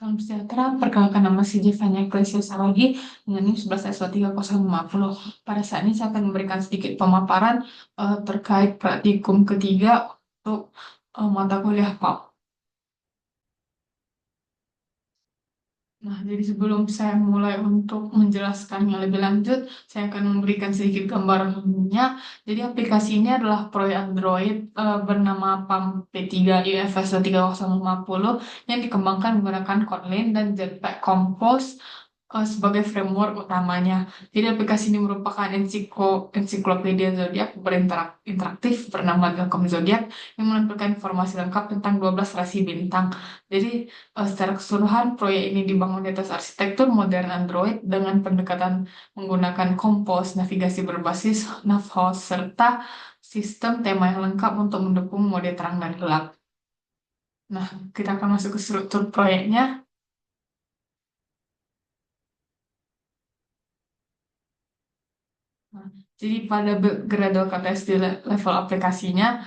Salam sejahtera, perkenalkan nama saya Jevanya Ecclesia Saragi dengan NIM 11S23050. Pada saat ini saya akan memberikan sedikit pemaparan terkait praktikum ketiga untuk mata kuliah PAP. Nah, jadi sebelum saya mulai untuk menjelaskan yang lebih lanjut, saya akan memberikan sedikit gambarannya. Jadi aplikasi ini adalah proyek Android bernama PAM P3 UFS 3.050 yang dikembangkan menggunakan Kotlin dan Jetpack Compose sebagai framework utamanya. Jadi aplikasi ini merupakan ensiklopedia zodiak berinteraktif bernama Welcome Zodiac yang menampilkan informasi lengkap tentang 12 rasi bintang. Jadi secara keseluruhan, proyek ini dibangun di atas arsitektur modern Android dengan pendekatan menggunakan kompos, navigasi berbasis Navhouse, serta sistem tema yang lengkap untuk mendukung mode terang dan gelap. Nah, kita akan masuk ke struktur proyeknya. Nah, jadi pada Gradle KTS di level aplikasinya,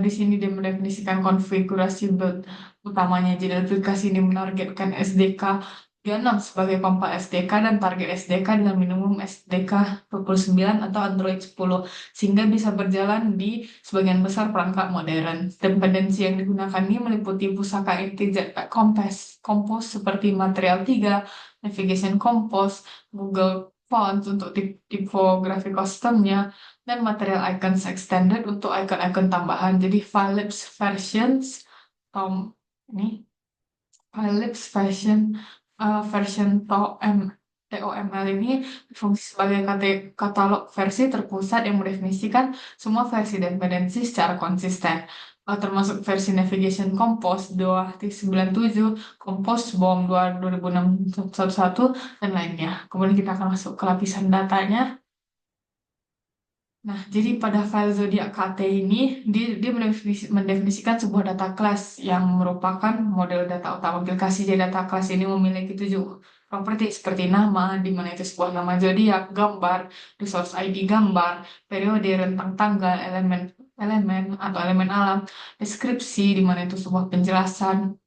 di sini dia mendefinisikan konfigurasi build utamanya. Jadi aplikasi ini menargetkan SDK 36 sebagai pampa SDK dan target SDK dengan minimum SDK 29 atau Android 10 sehingga bisa berjalan di sebagian besar perangkat modern. Dependensi yang digunakan ini meliputi pusaka inti Jetpack Compose seperti Material 3, Navigation Compose, Google Fonts untuk tipografi customnya, dan material icons extended untuk icon-icon tambahan. Jadi Philips versions Tom ini Philips version TOML ini berfungsi sebagai katalog versi terpusat yang mendefinisikan semua versi dependensi secara konsisten. Termasuk versi Navigation Compose 2.97, Compose BOM 2006.11, dan lainnya. Kemudian kita akan masuk ke lapisan datanya. Nah, jadi pada file zodiak KT ini, dia mendefinisikan sebuah data class yang merupakan model data utama aplikasi. Jadi data class ini memiliki 7 properti seperti nama, di mana itu sebuah nama zodiak, gambar, resource ID gambar, periode, rentang tanggal, elemen atau elemen alam, deskripsi, di mana itu sebuah penjelasan,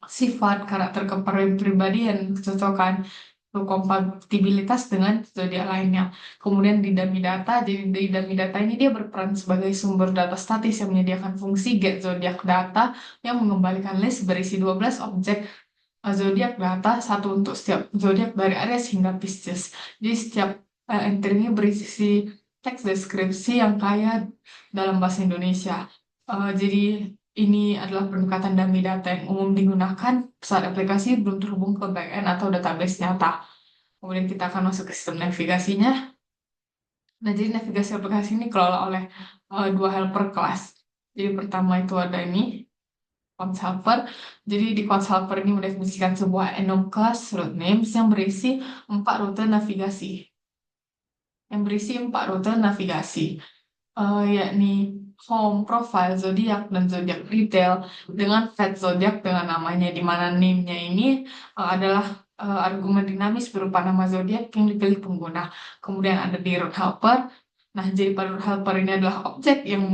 sifat, karakter kepribadian, kecocokan, kompatibilitas dengan zodiak lainnya. Kemudian di dummy data, jadi di dummy data ini dia berperan sebagai sumber data statis yang menyediakan fungsi get zodiak data yang mengembalikan list berisi 12 objek zodiak data, satu untuk setiap zodiak dari Aries hingga Pisces. Jadi setiap entry ini berisi teks deskripsi yang kaya dalam bahasa Indonesia. Jadi ini adalah pendekatan dummy data yang umum digunakan saat aplikasi belum terhubung ke backend atau database nyata. Kemudian kita akan masuk ke sistem navigasinya. Nah, jadi navigasi aplikasi ini dikelola oleh dua helper kelas. Jadi pertama itu ada ini, Quant Helper. Jadi di Quant Helper ini mendefinisikan sebuah enum class route names yang berisi 4 rute navigasi. Yakni home, profile, zodiak, dan zodiak detail dengan fat zodiak dengan namanya, di mana name-nya ini adalah argumen dinamis berupa nama zodiak yang dipilih pengguna. Kemudian ada di root helper. Nah, jadi pada root helper ini adalah objek yang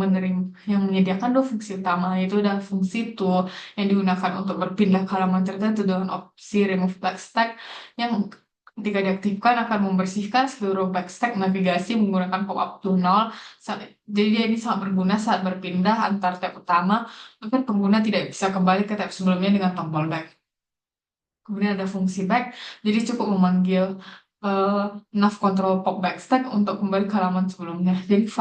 menyediakan dua fungsi utama, yaitu adalah fungsi tool yang digunakan untuk berpindah ke halaman tertentu dengan opsi remove backstack yang ketika diaktifkan akan membersihkan seluruh backstack navigasi menggunakan pop-up to null. Jadi dia ini sangat berguna saat berpindah antar tab utama, agar pengguna tidak bisa kembali ke tab sebelumnya dengan tombol back. Kemudian ada fungsi back, jadi cukup memanggil uh, nav control pop backstack untuk kembali ke halaman sebelumnya. Jadi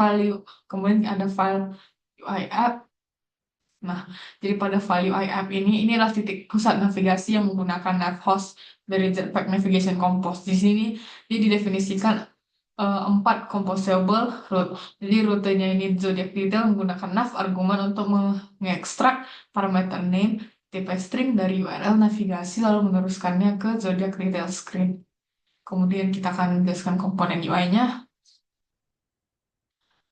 kemudian ada file UI app. Nah, jadi pada file UI app inilah titik pusat navigasi yang menggunakan nav host dari Jetpack Navigation Compose. Di sini dia didefinisikan 4 composable route. Jadi rutenya ini zodiac detail menggunakan nav argumen untuk mengekstrak parameter name tipe string dari URL navigasi lalu meneruskannya ke zodiac detail screen. Kemudian kita akan menjelaskan komponen UI-nya.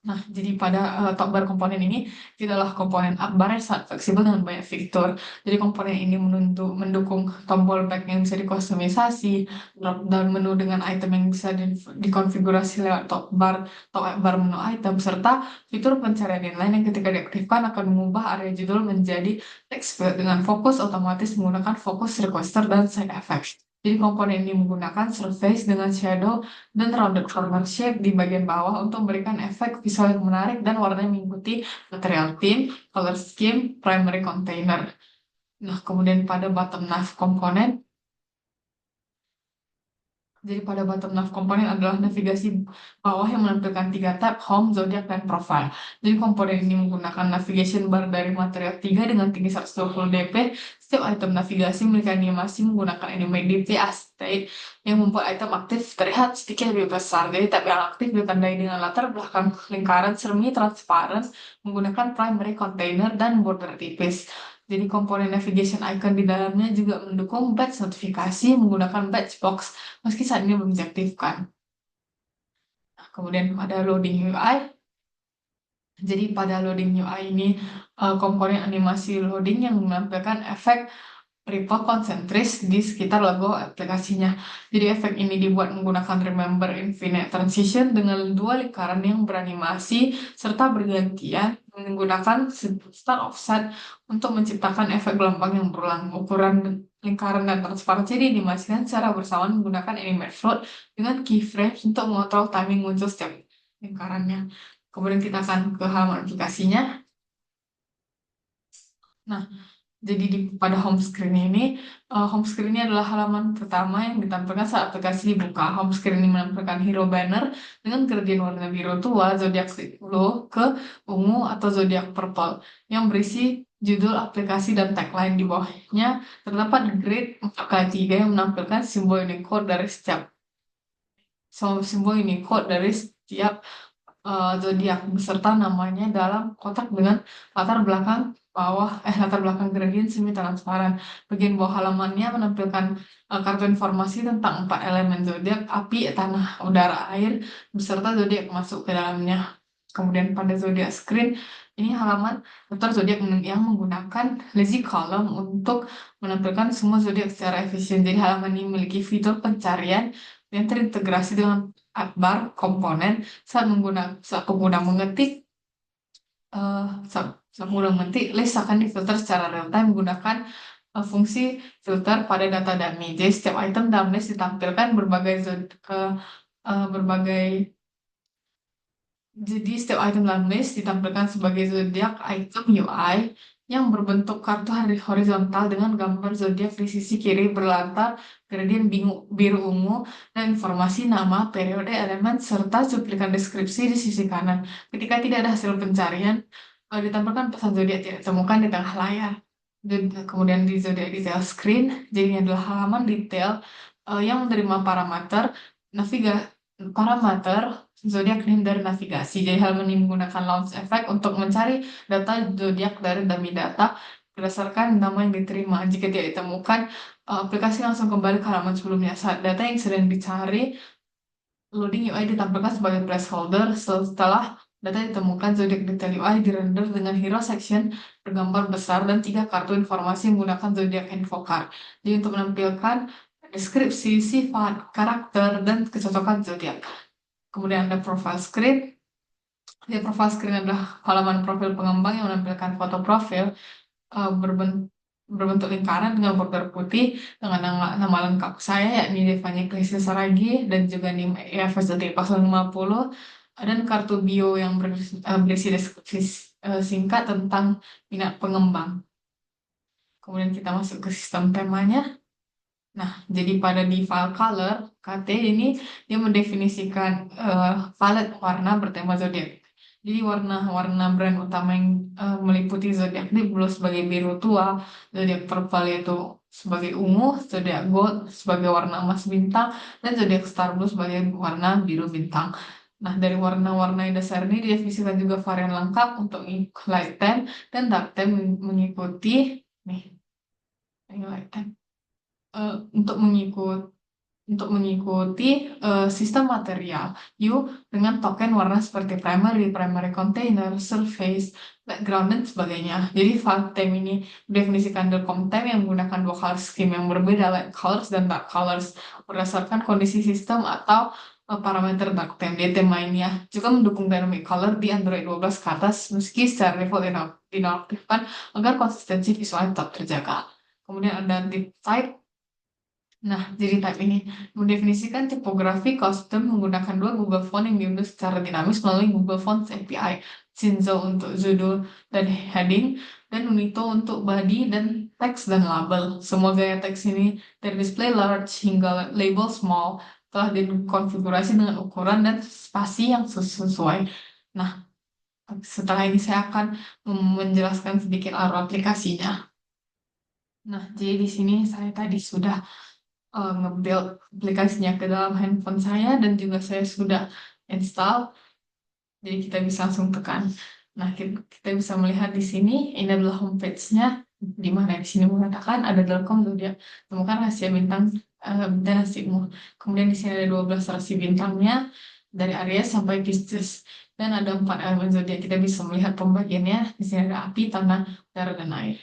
Nah, jadi pada top bar komponen ini adalah komponen up bar yang sangat fleksibel dengan banyak fitur. Jadi komponen ini mendukung tombol back yang bisa dikustomisasi, drop down menu dengan item yang bisa dikonfigurasi lewat top bar menu item, serta fitur pencarian inline yang ketika diaktifkan akan mengubah area judul menjadi text field dengan fokus otomatis menggunakan fokus requester dan side effects. Jadi komponen ini menggunakan surface dengan shadow dan rounded corner shape di bagian bawah untuk memberikan efek visual yang menarik dan warnanya mengikuti material theme, color scheme, primary container. Nah, kemudian pada bottom nav komponen, jadi pada bottom nav komponen adalah navigasi bawah yang menampilkan 3 tab, home, zodiac, dan profile. Jadi komponen ini menggunakan navigation bar dari material 3 dengan tinggi 120 dp. Setiap item navigasi memiliki animasi menggunakan anime DPI state yang membuat item aktif terlihat sedikit lebih besar. Jadi tab yang aktif ditandai dengan latar belakang lingkaran semi transparan menggunakan primary container dan border tipis. Jadi komponen navigation icon di dalamnya juga mendukung badge notifikasi menggunakan badge box meski saat ini belum diaktifkan. Nah, kemudian ada loading UI. Jadi pada loading UI ini komponen animasi loading yang menampilkan efek ripple konsentris di sekitar logo aplikasinya. Jadi efek ini dibuat menggunakan Remember Infinite Transition dengan 2 lingkaran yang beranimasi serta bergantian menggunakan start offset untuk menciptakan efek gelombang yang berulang. Ukuran lingkaran dan transparansi dianimasikan secara bersamaan menggunakan animate float dengan keyframes untuk mengontrol timing muncul setiap lingkarannya. Kemudian kita akan ke halaman aplikasinya. Nah, jadi pada home screen ini, home screen ini adalah halaman pertama yang ditampilkan saat aplikasi dibuka. Home screen ini menampilkan hero banner dengan gradient warna biru tua, zodiak blue ke ungu atau zodiak purple yang berisi judul aplikasi dan tagline di bawahnya. Terdapat grid 4x3 yang menampilkan simbol Unicode dari setiap zodiak beserta namanya dalam kotak dengan latar belakang gradient semi transparan. Bagian bawah halamannya menampilkan kartu informasi tentang 4 elemen zodiak: api, tanah, udara, air, beserta zodiak masuk ke dalamnya. Kemudian pada zodiak screen ini halaman daftar zodiak yang menggunakan lazy column untuk menampilkan semua zodiak secara efisien. Jadi halaman ini memiliki fitur pencarian yang terintegrasi dengan bar komponen saat pengguna mengetik eh, saat pengguna mengetik list akan difilter secara real time menggunakan fungsi filter pada data dummy. Jadi setiap item dalam list ditampilkan berbagai jadi setiap item dalam list ditampilkan sebagai zodiak item UI yang berbentuk kartu horizontal dengan gambar zodiak di sisi kiri berlatar gradien biru ungu dan informasi nama, periode, elemen, serta cuplikan deskripsi di sisi kanan. Ketika tidak ada hasil pencarian, ditampilkan pesan zodiak tidak ditemukan di tengah layar. Dan kemudian di zodiak detail screen, jadi ini adalah halaman detail yang menerima parameter zodiak name dari navigasi. Jadi halaman ini menggunakan launch effect untuk mencari data zodiak dari dummy data berdasarkan nama yang diterima. Jika tidak ditemukan, aplikasi langsung kembali ke halaman sebelumnya. Saat data yang sedang dicari, loading UI ditampilkan sebagai placeholder. Setelah data ditemukan, zodiak detail UI dirender dengan hero section bergambar besar dan 3 kartu informasi menggunakan zodiak info card. Jadi untuk menampilkan deskripsi, sifat, karakter, dan kecocokan zodiak. Kemudian ada profile screen. Di profile screen adalah halaman profil pengembang yang menampilkan foto profil berbentuk lingkaran dengan border putih dengan nama lengkap saya yakni Devani Krisya Saragi dan juga NIM EFS 050 dan kartu bio yang berisi deskripsi singkat tentang minat pengembang. Kemudian kita masuk ke sistem temanya. Nah, jadi pada di file color, KT ini dia mendefinisikan palette warna bertema zodiak. Jadi warna-warna brand utama yang meliputi zodiak ini blue sebagai biru tua, zodiak purple yaitu sebagai ungu, zodiak gold sebagai warna emas bintang, dan zodiak star blue sebagai warna biru bintang. Nah, dari warna-warna yang dasar ini didefinisikan juga varian lengkap untuk light time dan dark time mengikuti nih, ini light time. Untuk mengikuti untuk mengikuti sistem material U dengan token warna seperti primary container, surface, background, dan sebagainya. Jadi file theme ini mendefinisikan DOM theme yang menggunakan dua color scheme yang berbeda, light colors dan dark colors, berdasarkan kondisi sistem atau parameter dark theme. Di tema ini ya juga mendukung dynamic color di Android 12 ke atas, meski secara default dinonaktifkan agar konsistensi visual tetap terjaga. Kemudian ada div type. Nah, jadi type ini mendefinisikan tipografi custom menggunakan dua Google Font yang diunduh secara dinamis melalui Google Fonts API. Shinzo untuk judul dan heading, dan Unito untuk body dan teks dan label. Semua gaya teks ini dari display large hingga label small telah dikonfigurasi dengan ukuran dan spasi yang sesuai. Nah, setelah ini saya akan menjelaskan sedikit alur aplikasinya. Nah, jadi di sini saya tadi sudah nge-build aplikasinya ke dalam handphone saya dan juga saya sudah install. Jadi kita bisa langsung tekan. Nah, kita bisa melihat di sini ini adalah homepage-nya, di mana di sini mengatakan ada welcome zodiak, temukan rahasia bintang bintang nasibmu. Kemudian di sini ada 12 rasi bintangnya dari Aries sampai Pisces, dan ada 4 elemen zodiak. Kita bisa melihat pembagiannya. Di sini ada api, tanah, udara, dan air.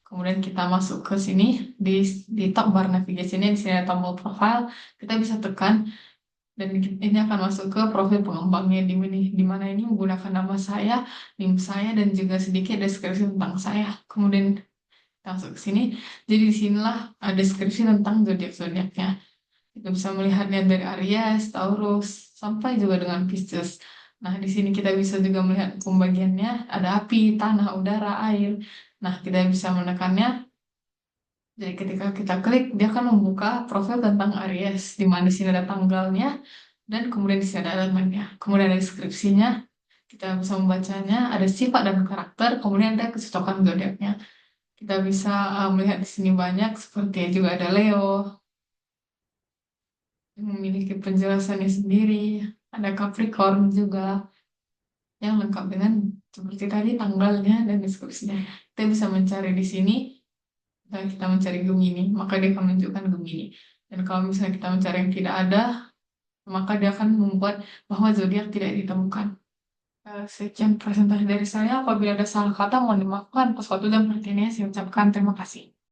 Kemudian kita masuk ke sini di tab bar navigasinya, di sini ada tombol profile. Kita bisa tekan dan ini akan masuk ke profil pengembangnya, di mana ini menggunakan nama saya, NIM saya, dan juga sedikit deskripsi tentang saya. Kemudian kita masuk ke sini. Jadi di sinilah deskripsi tentang zodiak-zodiaknya. Kita bisa melihatnya dari Aries, Taurus, sampai juga dengan Pisces. Nah, di sini kita bisa juga melihat pembagiannya, ada api, tanah, udara, air. Nah, kita bisa menekannya. Jadi ketika kita klik, dia akan membuka profil tentang Aries, di mana di sini ada tanggalnya, dan kemudian di sini ada elemennya. Kemudian ada deskripsinya, kita bisa membacanya, ada sifat dan karakter, kemudian ada kecocokan zodiaknya. Kita bisa melihat di sini banyak, seperti juga ada Leo, yang memiliki penjelasannya sendiri, ada Capricorn juga, yang lengkap dengan seperti tadi tanggalnya dan deskripsinya. Kita bisa mencari di sini. Dan kita mencari Gemini, maka dia akan menunjukkan Gemini. Dan kalau misalnya kita mencari yang tidak ada, maka dia akan membuat bahwa zodiak tidak ditemukan. Sekian presentasi dari saya. Apabila ada salah kata, mohon dimaafkan. Atas waktu dan perhatiannya saya ucapkan terima kasih.